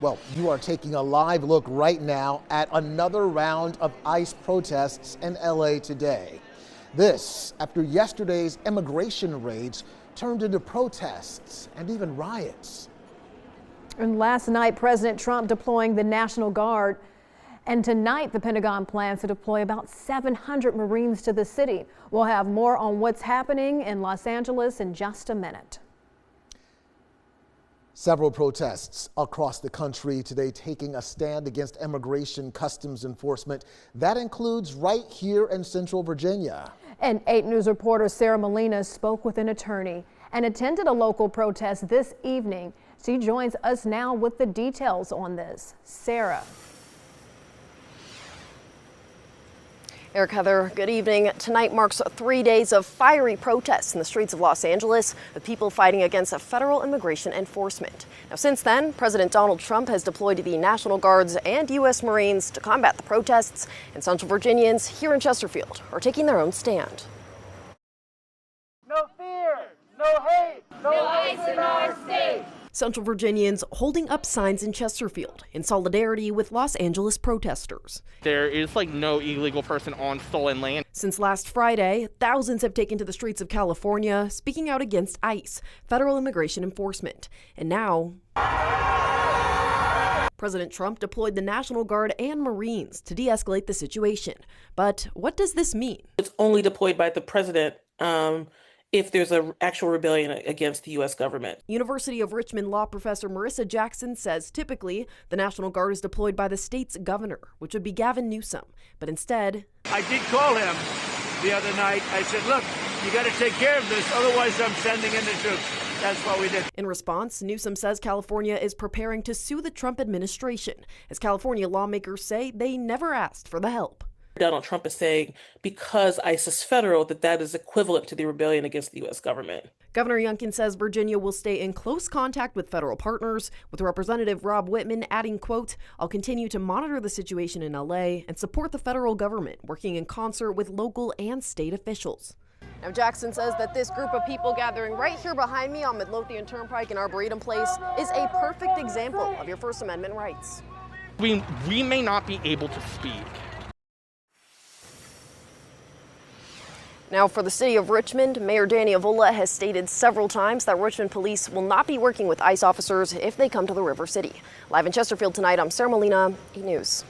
Well, you are taking a live look right now at another round of ICE protests in LA today. This after yesterday's immigration raids turned into protests and even riots. And last night, President Trump deploying the National Guard. And tonight, the Pentagon plans to deploy about 700 Marines to the city. We'll have more on what's happening in Los Angeles in just a minute. Several protests across the country today taking a stand against immigration customs enforcement. That includes right here in Central Virginia. And 8 News reporter Sarah Molina spoke with an attorney and attended a local protest this evening. She joins us now with the details on this. Sarah. Eric, Heather, good evening. Tonight marks 3 days of fiery protests in the streets of Los Angeles, with people fighting against federal immigration enforcement. Now, since then, President Donald Trump has deployed the National Guards and U.S. Marines to combat the protests, and Central Virginians here in Chesterfield are taking their own stand. No fear, no hate, no ICE in our state. Central Virginians holding up signs in Chesterfield in solidarity with Los Angeles protesters. There is no illegal person on stolen land. Since last Friday, thousands have taken to the streets of California, speaking out against ICE, federal immigration enforcement. And now, President Trump deployed the National Guard and Marines to de-escalate the situation. But what does this mean? It's only deployed by the president if there's an actual rebellion against the U.S. government. University of Richmond law professor Marissa Jackson says typically the National Guard is deployed by the state's governor, which would be Gavin Newsom. But instead, I did call him the other night. I said, look, you got to take care of this, otherwise I'm sending in the troops. That's what we did. In response, Newsom says California is preparing to sue the Trump administration, as California lawmakers say they never asked for the help. Donald Trump is saying because ICE is federal, that is equivalent to the rebellion against the U.S. government. Governor Youngkin says Virginia will stay in close contact with federal partners, with Representative Rob Whitman adding, quote, "I'll continue to monitor the situation in L.A. and support the federal government, working in concert with local and state officials." Now, Jackson says that this group of people gathering right here behind me on Midlothian Turnpike and Arboretum Place is a perfect example of your First Amendment rights. We may not be able to speak. Now, for the city of Richmond, Mayor Danny Avola has stated several times that Richmond police will not be working with ICE officers if they come to the River City. Live in Chesterfield tonight, I'm Sarah Molina, 8 News.